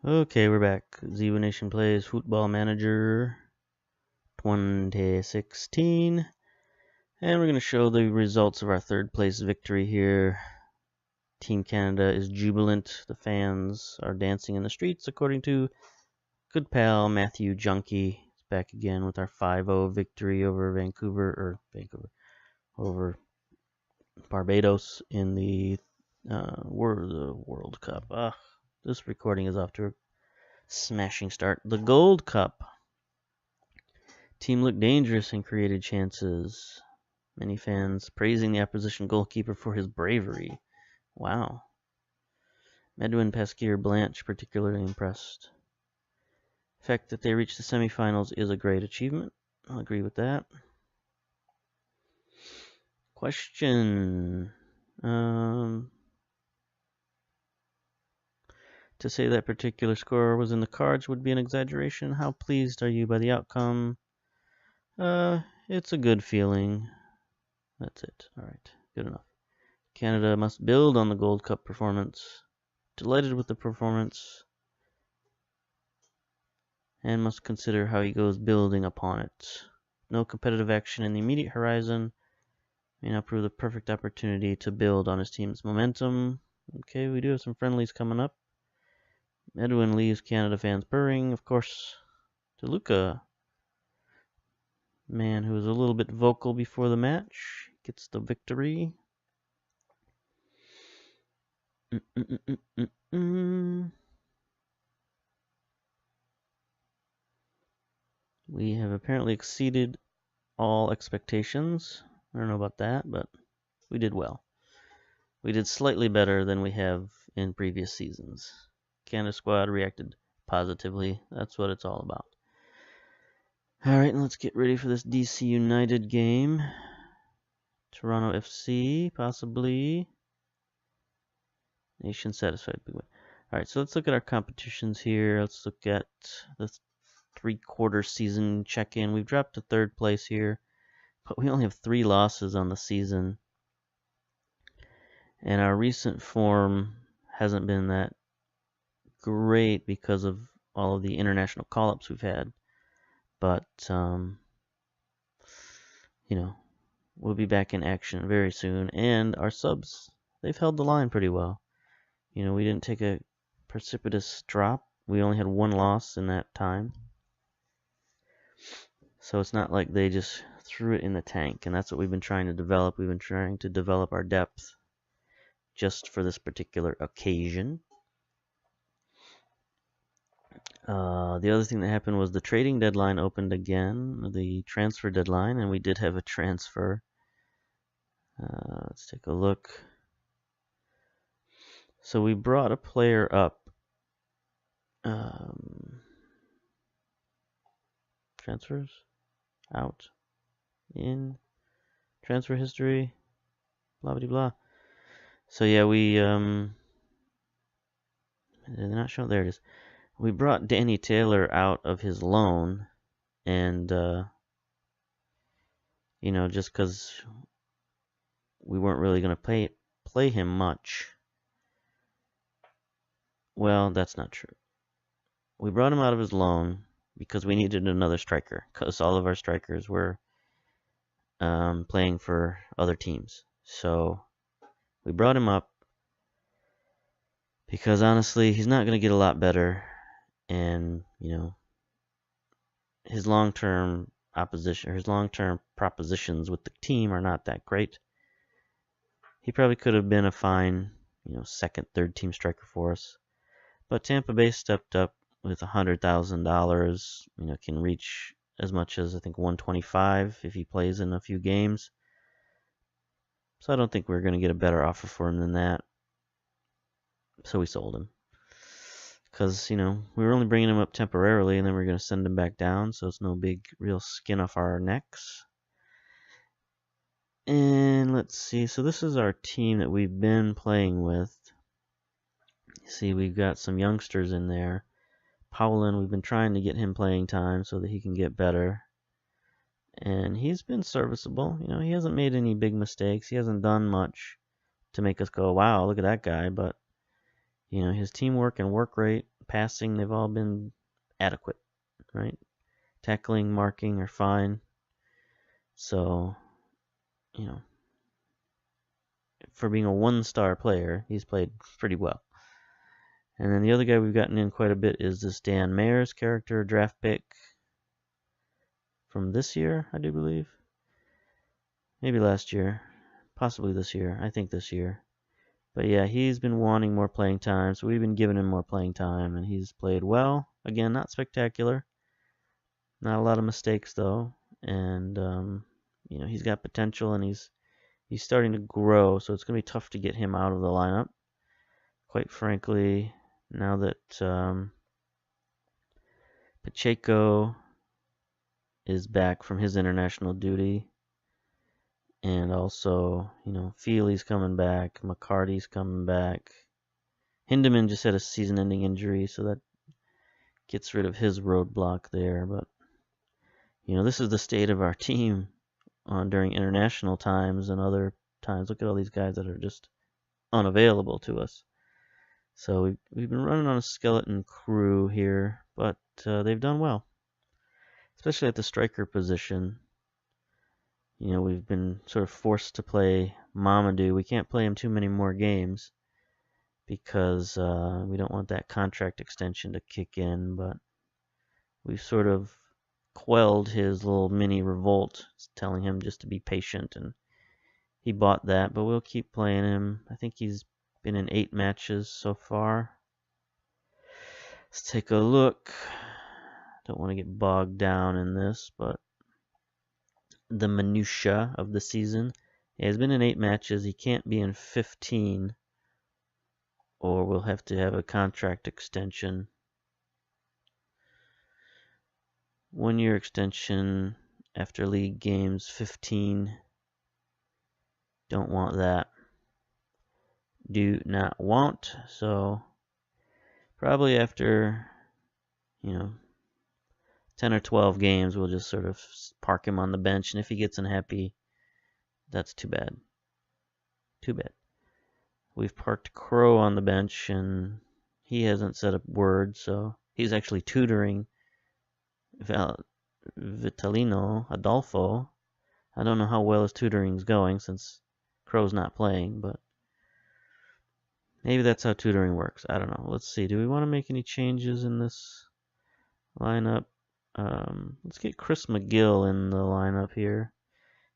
Okay, we're back. Ziva Nation plays Football Manager 2016. And we're going to show the results of our third place victory here. Team Canada is jubilant. The fans are dancing in the streets, according to good pal Matthew Junkie. It's back again with our 5-0 victory over over Barbados in the World Cup. This recording is off to a smashing start. The Gold Cup. Team looked dangerous and created chances. Many fans praising the opposition goalkeeper for his bravery. Wow. Medwin, Pasquier, Blanche particularly impressed. The fact that they reached the semifinals is a great achievement. I'll agree with that. Question. To say that particular score was in the cards would be an exaggeration. How pleased are you by the outcome? It's a good feeling. That's it. All right, good enough. Canada must build on the Gold Cup performance. Delighted with the performance. And must consider how he goes building upon it. No competitive action in the immediate horizon may now prove the perfect opportunity to build on his team's momentum. Okay, we do have some friendlies coming up. Edwin leaves Canada fans purring, of course. DeLuca, man who was a little bit vocal before the match, gets the victory. We have apparently exceeded all expectations. I don't know about that, but we did well. We did slightly better than we have in previous seasons. Canada squad reacted positively. That's what it's all about. Alright, let's get ready for this DC United game. Toronto FC, possibly. Nation satisfied. Big win. Alright, so let's look at our competitions here. Let's look at the three-quarter season check-in. We've dropped to third place here, but we only have 3 losses on the season. And our recent form hasn't been that great because of all of the international call-ups we've had. But, we'll be back in action very soon. And our subs, they've held the line pretty well. We didn't take a precipitous drop. We only had 1 loss in that time. So it's not like they just threw it in the tank. And that's what we've been trying to develop. We've been trying to develop our depth just for this particular occasion. The other thing that happened was the trading deadline opened again, the transfer deadline, and we did have a transfer. Let's take a look. So we brought a player up. Transfers? Out. In. Transfer history. Blah, blah, blah. So yeah, we, they're not showing, there it is. We brought Danny Taylor out of his loan, and, just because we weren't really going to play him much. Well, that's not true. We brought him out of his loan because we needed another striker, because all of our strikers were playing for other teams. So we brought him up because honestly, he's not going to get a lot better. And, his long-term propositions with the team are not that great. He probably could have been a fine, second, third team striker for us. But Tampa Bay stepped up with $100,000, can reach as much as, I think, $125 if he plays in a few games. So I don't think we're going to get a better offer for him than that. So we sold him. Because, we were only bringing him up temporarily, and then we're going to send him back down, so it's no big, real skin off our necks. And let's see, so this is our team that we've been playing with. You see, we've got some youngsters in there. Powlin, we've been trying to get him playing time so that he can get better. And he's been serviceable. He hasn't made any big mistakes. He hasn't done much to make us go, wow, look at that guy, but his teamwork and work rate passing, they've all been adequate, right? Tackling, marking are fine. So, you know, for being a one-star player, he's played pretty well. And then the other guy we've gotten in quite a bit is this Dan Mayers character, draft pick from this year, I do believe. Maybe last year, possibly this year. I think this year. But yeah, he's been wanting more playing time, so we've been giving him more playing time, and he's played well. Again, not spectacular. Not a lot of mistakes, though. And, you know, he's got potential, and he's starting to grow, so it's going to be tough to get him out of the lineup. Quite frankly, now that Pacheco is back from his international duty, and also, you know, Feely's coming back, McCarty's coming back. Hindeman just had a season-ending injury, so that gets rid of his roadblock there. But, you know, this is the state of our team during international times and other times. Look at all these guys that are just unavailable to us. So we've been running on a skeleton crew here, but they've done well, especially at the striker position. You know, we've been sort of forced to play Mamadou. We can't play him too many more games because we don't want that contract extension to kick in, but we've sort of quelled his little mini revolt, telling him just to be patient, and he bought that, but we'll keep playing him. I think he's been in 8 matches so far. Let's take a look. Don't want to get bogged down in this, but the minutia of the season. Yeah, he's been in 8 matches. He can't be in 15, or we'll have to have a contract extension. 1-year extension after league games, 15. Don't want that. Do not want. So probably after, you know, 10 or 12 games, we'll just sort of park him on the bench. And if he gets unhappy, that's too bad. Too bad. We've parked Crow on the bench, and he hasn't said a word, so he's actually tutoring Vitalino Adolfo. I don't know how well his tutoring's going since Crow's not playing, but maybe that's how tutoring works. I don't know. Let's see. Do we want to make any changes in this lineup? Let's get Chris McGill in the lineup here.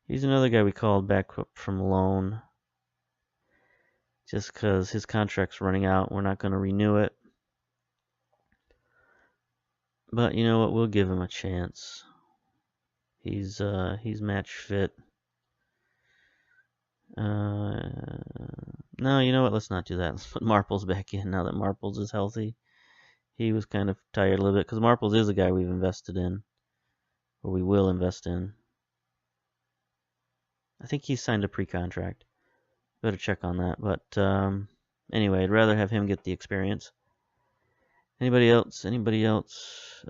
He's another guy we called back up from loan. Just because his contract's running out, we're not going to renew it. But you know what? We'll give him a chance. He's match fit. No, you know what? Let's not do that. Let's put Marples back in now that Marples is healthy. He was kind of tired a little bit because Marples is a guy we've invested in, or we will invest in. I think he signed a pre-contract. Better check on that. But anyway, I'd rather have him get the experience. Anybody else? Anybody else?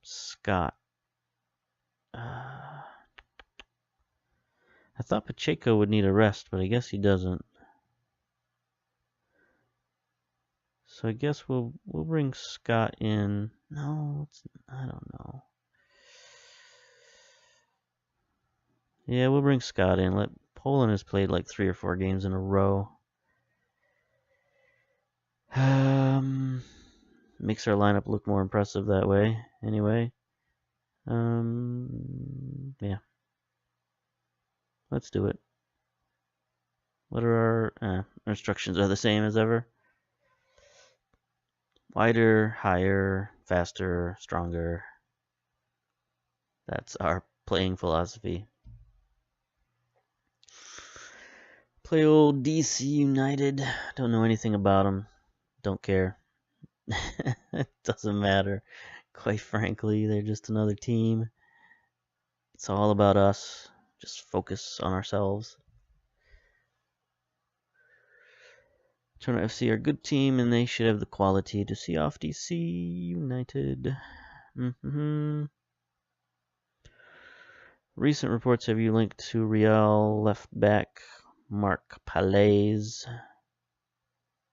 Scott. I thought Pacheco would need a rest, but I guess he doesn't. So I guess we'll bring Scott in. No, I don't know. Yeah, we'll bring Scott in. Poland has played like 3 or 4 games in a row. Makes our lineup look more impressive that way. Anyway, yeah. Let's do it. What are our instructions? Are the same as ever. Wider, higher, faster, stronger. That's our playing philosophy. Play old DC United. Don't know anything about them. Don't care. It doesn't matter. Quite frankly, they're just another team. It's all about us. Just focus on ourselves. Toronto FC are a good team, and they should have the quality to see off DC United. Recent reports have you linked to Real left back Marc Palais.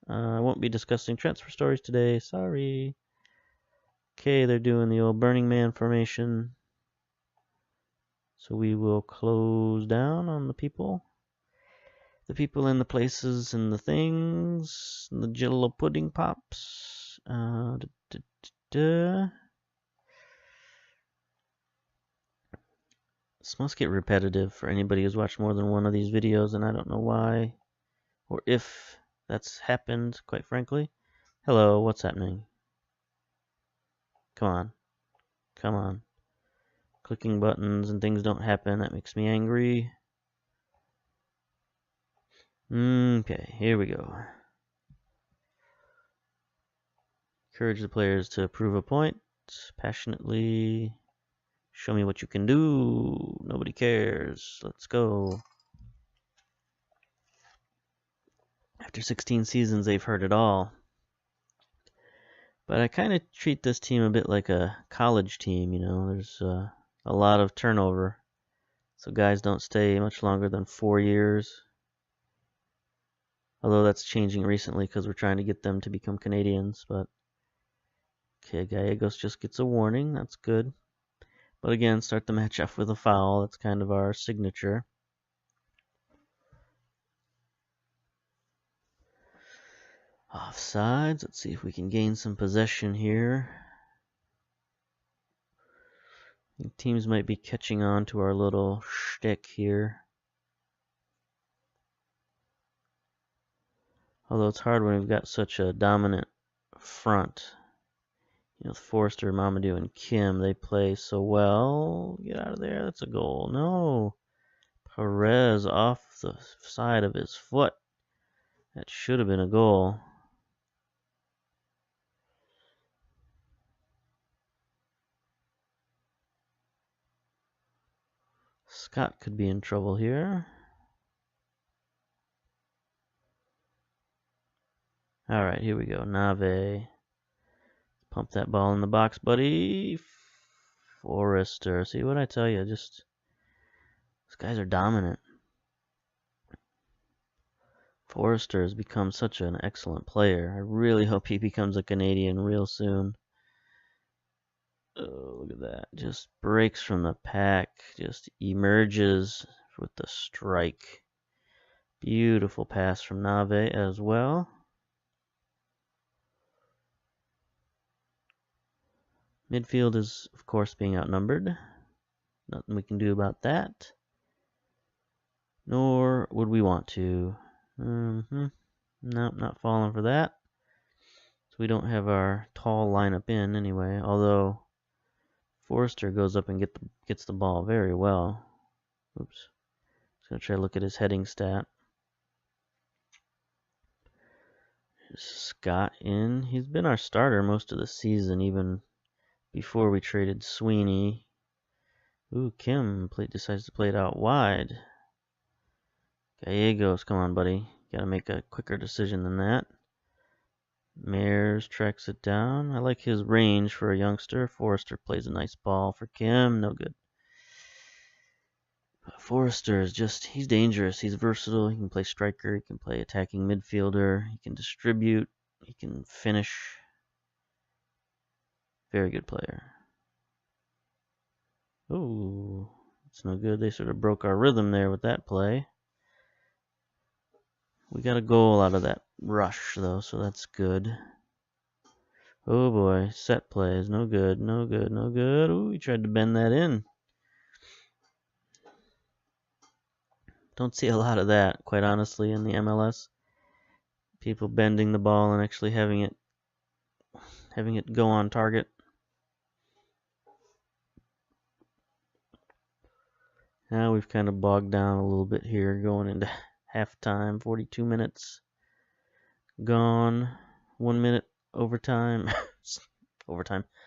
I won't be discussing transfer stories today. Sorry. Okay, they're doing the old Burning Man formation. So we will close down on the people. The people and the places and the things. The Jello pudding pops. This must get repetitive for anybody who's watched more than one of these videos, and I don't know why or if that's happened, quite frankly. Hello, what's happening? Come on. Come on. Clicking buttons and things don't happen. That makes me angry. Okay, here we go. Encourage the players to prove a point passionately. Show me what you can do. Nobody cares. Let's go. After 16 seasons, they've heard it all. But I kind of treat this team a bit like a college team, you know. There's a lot of turnover. So guys don't stay much longer than 4 years. Although that's changing recently because we're trying to get them to become Canadians. But okay, Gallegos just gets a warning. That's good. But again, start the match off with a foul. That's kind of our signature. Offsides. Let's see if we can gain some possession here. I think teams might be catching on to our little shtick here. Although it's hard when we've got such a dominant front. You know, Forrester, Mamadou, and Kim, they play so well. Get out of there. That's a goal. No. Perez off the side of his foot. That should have been a goal. Scott could be in trouble here. Alright, here we go. Nave. Pump that ball in the box, buddy. Forrester. See what I tell you? Just these guys are dominant. Forrester has become such an excellent player. I really hope he becomes a Canadian real soon. Oh, look at that. Just breaks from the pack. Just emerges with the strike. Beautiful pass from Nave as well. Midfield is, of course, being outnumbered. Nothing we can do about that. Nor would we want to. Nope, not falling for that. So we don't have our tall lineup in anyway. Although Forrester goes up and gets the ball very well. Oops. Just gonna try to look at his heading stat. Scott in. He's been our starter most of the season, even before we traded Sweeney. Ooh, Kim decides to play it out wide. Gallegos, come on, buddy. Gotta make a quicker decision than that. Mears tracks it down. I like his range for a youngster. Forrester plays a nice ball for Kim. No good. But Forrester is just, he's dangerous. He's versatile. He can play striker. He can play attacking midfielder. He can distribute. He can finish. Very good player. Ooh, it's no good. They sort of broke our rhythm there with that play. We got a goal out of that rush, though, so that's good. Oh boy, set plays. No good, no good, no good. Ooh, he tried to bend that in. Don't see a lot of that, quite honestly, in the MLS. People bending the ball and actually having it go on target. Now we've kind of bogged down a little bit here, going into halftime. 42 minutes gone. 1 minute overtime.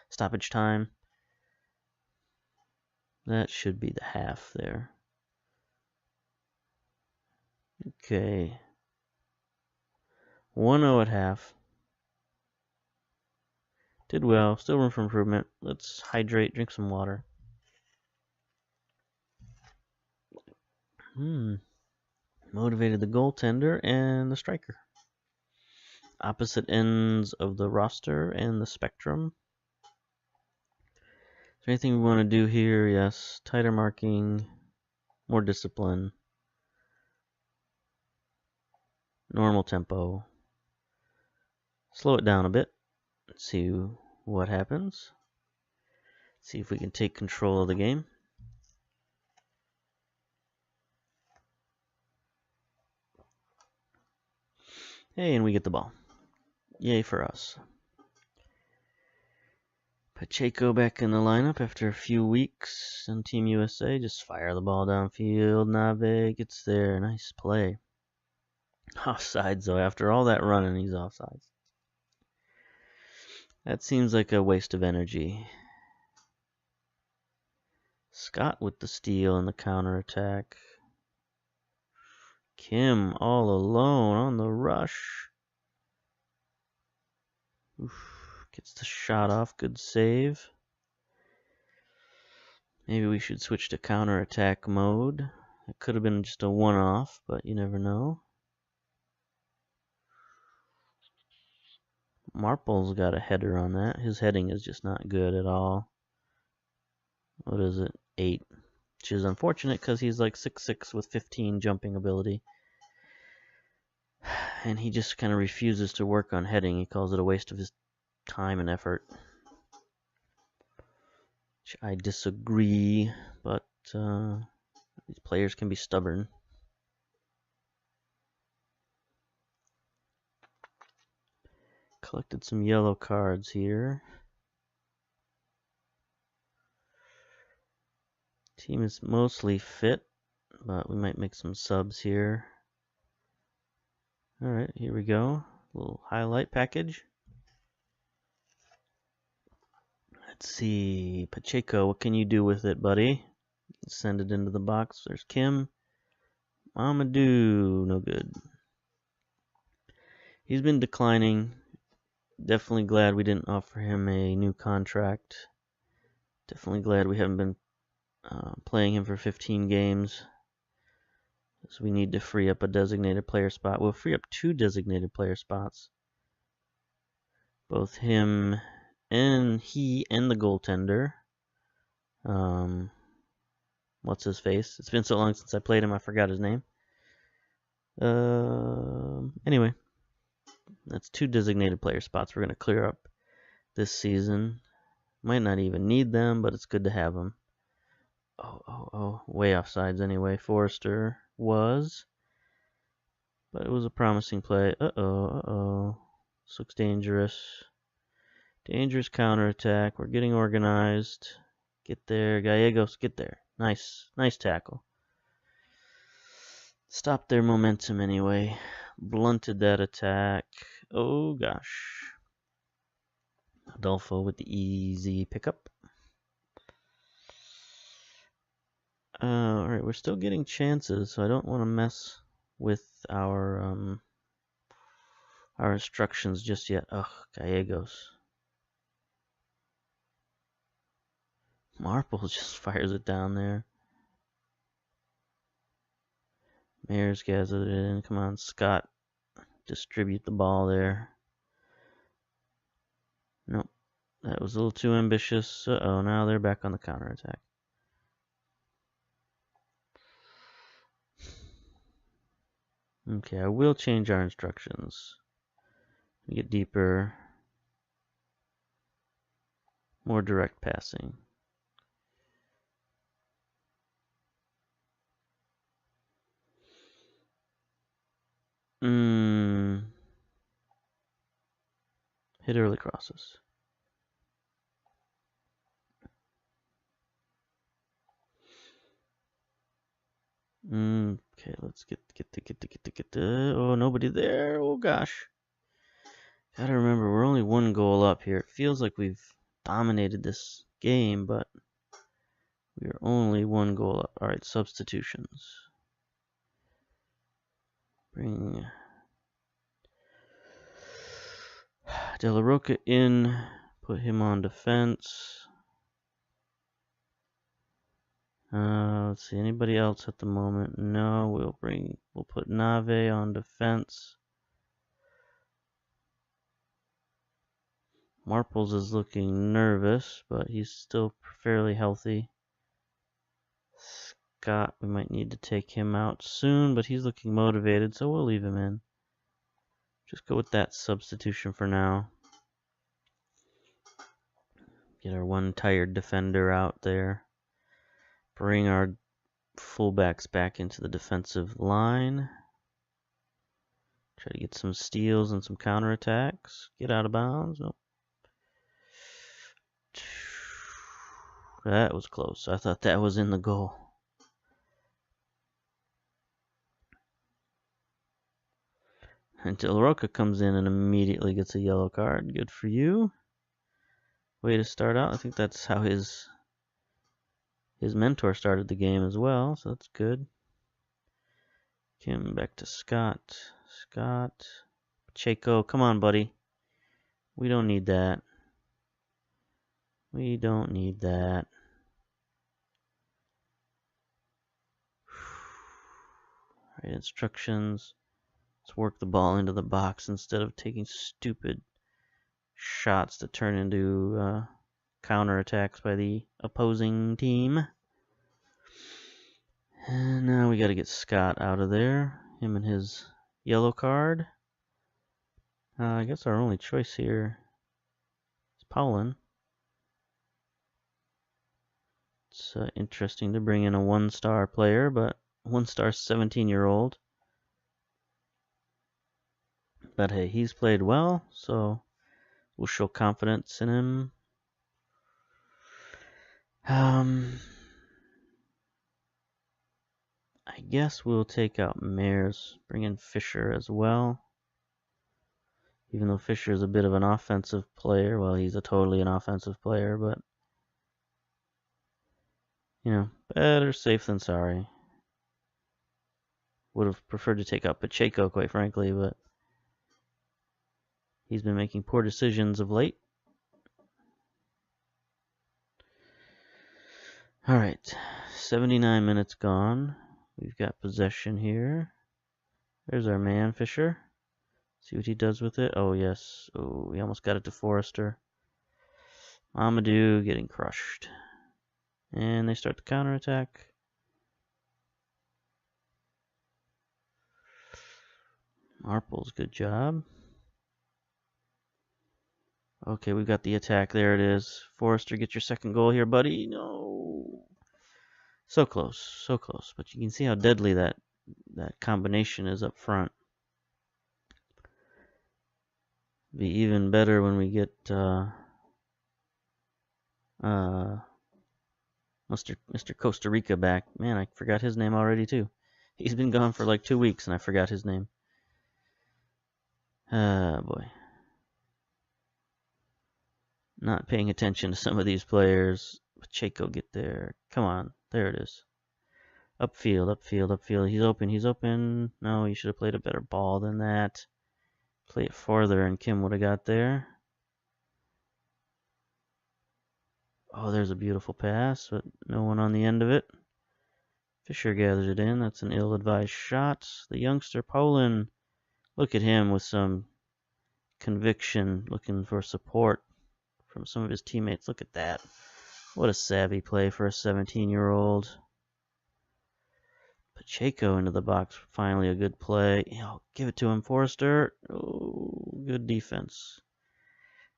Stoppage time. That should be the half there. Okay. 1-0 at half. Did well. Still room for improvement. Let's hydrate, drink some water. Motivated the goaltender and the striker. opposite ends of the roster and the spectrum. Is there anything we want to do here? Yes. Tighter marking, more discipline, normal tempo. Slow it down a bit. Let's see what happens. See if we can take control of the game. Hey, and we get the ball. Yay for us. Pacheco back in the lineup after a few weeks on Team USA. Just fire the ball downfield. Nave gets there. Nice play. Offsides, though. After all that running, he's offsides. That seems like a waste of energy. Scott with the steal and the counterattack. Kim all alone on the rush. Oof, gets the shot off. Good save. Maybe we should switch to counterattack mode. It could have been just a one-off, but you never know. Marple's got a header on that. His heading is just not good at all. What is it? 8. Which is unfortunate because he's like 6'6" with 15 jumping ability. And he just kind of refuses to work on heading. He calls it a waste of his time and effort. Which I disagree, but these players can be stubborn. Collected some yellow cards here. Team is mostly fit, but we might make some subs here. Alright, here we go. A little highlight package. Let's see. Pacheco, what can you do with it, buddy? Send it into the box. There's Kim. Mamadou, no good. He's been declining. Definitely glad we didn't offer him a new contract. Definitely glad we haven't been playing him for 15 games. So we need to free up a designated player spot. We'll free up 2 designated player spots. Both him and the goaltender. What's his face? It's been so long since I played him, I forgot his name. Anyway, that's 2 designated player spots we're going to clear up this season. Might not even need them, but it's good to have them. Oh, way offsides anyway. Forrester was. But it was a promising play. Uh-oh. This looks dangerous. Dangerous counterattack. We're getting organized. Get there. Gallegos, get there. Nice tackle. Stopped their momentum anyway. Blunted that attack. Oh, gosh. Adolfo with the easy pickup. Alright, we're still getting chances, so I don't want to mess with our instructions just yet. Ugh, Gallegos. Marple just fires it down there. Mayers gathered it in. Come on, Scott. Distribute the ball there. Nope. That was a little too ambitious. Uh-oh, now they're back on the counterattack. Okay, I will change our instructions. Get deeper. More direct passing. Hit early crosses. Okay, let's get the. Oh, nobody there. Oh gosh. Gotta remember, we're only 1 goal up here. It feels like we've dominated this game, but we are only 1 goal up. All right, substitutions. Bring De La Roca in. Put him on defense. Let's see, anybody else at the moment? No, we'll put Nave on defense. Marples is looking nervous, but he's still fairly healthy. Scott, we might need to take him out soon, but he's looking motivated, so we'll leave him in. Just go with that substitution for now. Get our one tired defender out there. Bring our fullbacks back into the defensive line. Try to get some steals and some counterattacks. Get out of bounds. Nope. That was close. I thought that was in the goal. Until Roca comes in and immediately gets a yellow card. Good for you. Way to start out. I think that's how his mentor started the game as well, so that's good. Kim back to Scott. Scott. Pacheco, come on, buddy. We don't need that. We don't need that. Alright, instructions. Let's work the ball into the box instead of taking stupid shots that turn into counterattacks by the opposing team. And now we got to get Scott out of there. Him and his yellow card. I guess our only choice here is Paulin. It's interesting to bring in a one-star player, but one-star 17-year-old. But hey, he's played well, so we'll show confidence in him. I guess we'll take out Mares, bring in Fisher as well. Even though Fisher is a bit of an offensive player, well, he's totally an offensive player, but you know, better safe than sorry. Would have preferred to take out Pacheco, quite frankly, but he's been making poor decisions of late. Alright, 79 minutes gone. We've got possession here. There's our man, Fisher. See what he does with it. Oh, yes. Oh, he almost got it to Forrester. Amadou getting crushed. And they start the counterattack. Marples, good job. Okay, we've got the attack. There it is. Forrester, get your second goal here, buddy. No. So close, so close. But you can see how deadly that combination is up front. Be even better when we get Mr. Costa Rica back. Man, I forgot his name already too. He's been gone for like 2 weeks and I forgot his name. Boy. Not paying attention to some of these players. Pacheco, get there. Come on. There it is. Upfield, upfield, upfield. He's open, he's open. No, he should have played a better ball than that. Play it farther and Kim would have got there. Oh, there's a beautiful pass, but no one on the end of it. Fisher gathers it in. That's an ill-advised shot. The youngster, Poland. Look at him with some conviction, looking for support from some of his teammates. Look at that. What a savvy play for a 17-year-old. Pacheco into the box. Finally a good play. Give it to him, Forrester. Oh, good defense.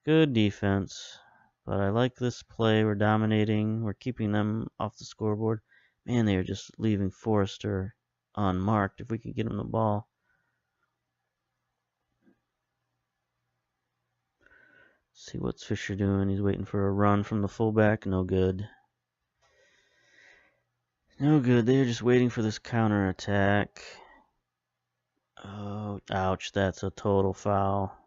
Good defense. But I like this play. We're dominating. We're keeping them off the scoreboard. Man, they are just leaving Forrester unmarked. If we could get him the ball. See what's Fisher doing. He's waiting for a run from the fullback. No good. No good. They're just waiting for this counter attack. Oh, ouch. That's a total foul.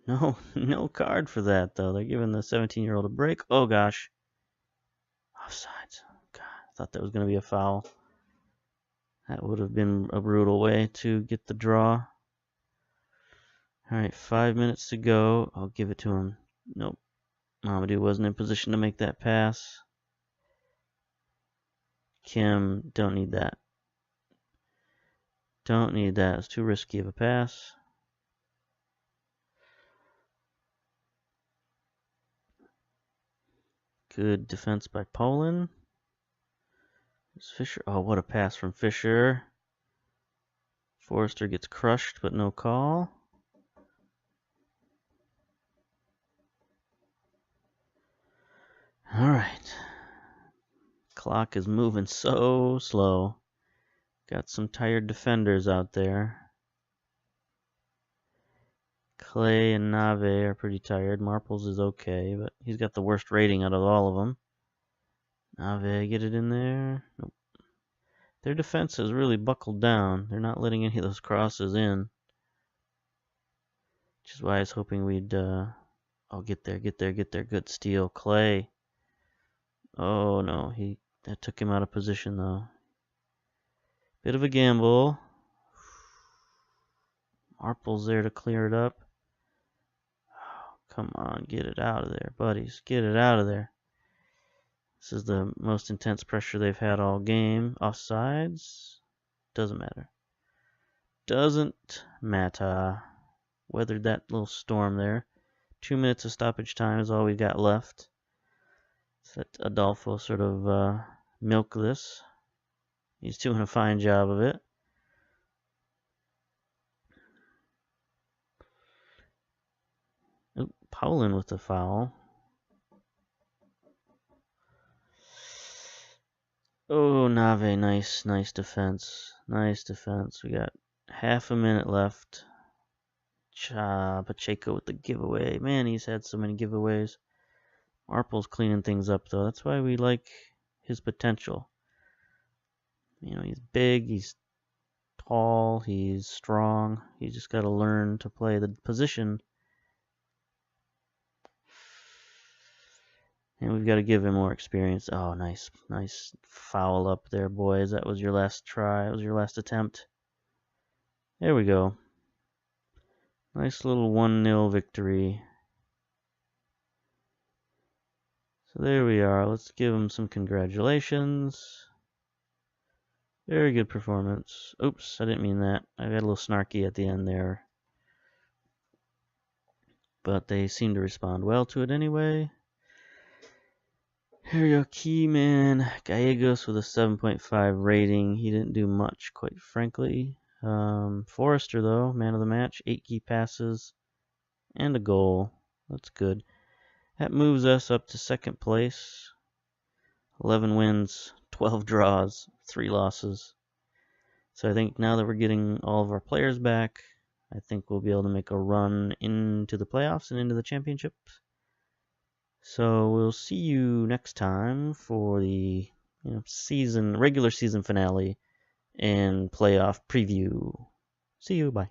No card for that, though. They're giving the 17-year-old a break. Oh, gosh. Offsides. God, I thought that was going to be a foul. That would have been a brutal way to get the draw. Alright, 5 minutes to go. I'll give it to him. Nope. Amadou wasn't in position to make that pass. Kim, don't need that. Don't need that. It's too risky of a pass. Good defense by Poland. Fisher. Oh, what a pass from Fisher. Forrester gets crushed, but no call. All right. Clock is moving so slow. Got some tired defenders out there. Clay and Nave are pretty tired. Marples is okay, but he's got the worst rating out of all of them. Nave, get it in there. Nope. Their defense has really buckled down. They're not letting any of those crosses in. Which is why I was hoping we'd... oh, get there. Good steal. Clay. Oh, no. That took him out of position, though. Bit of a gamble. Marple's there to clear it up. Oh, come on. Get it out of there, buddies. Get it out of there. This is the most intense pressure they've had all game. Offsides? Doesn't matter. Doesn't matter. Weathered that little storm there. 2 minutes of stoppage time is all we got left. So let Adolfo sort of milk this. He's doing a fine job of it. Oop, Poland with the foul. Oh, Nave, nice defense. Nice defense. We got half a minute left. Pacheco with the giveaway. Man, he's had so many giveaways. Marple's cleaning things up, though. That's why we like his potential. You know, he's big, he's tall, he's strong. He's just got to learn to play the position. And we've got to give him more experience. Oh, nice foul up there, boys. That was your last try. That was your last attempt. There we go. Nice little 1-0 victory. So there we are. Let's give him some congratulations. Very good performance. Oops, I didn't mean that. I got a little snarky at the end there. But they seem to respond well to it anyway. Here we go, Keyman Gallegos with a 7.5 rating. He didn't do much, quite frankly. Forrester, though, man of the match, 8 key passes and a goal. That's good. That moves us up to second place. 11 wins, 12 draws, 3 losses. So I think now that we're getting all of our players back, I think we'll be able to make a run into the playoffs and into the championships. So we'll see you next time for the regular season finale and playoff preview. See you. Bye.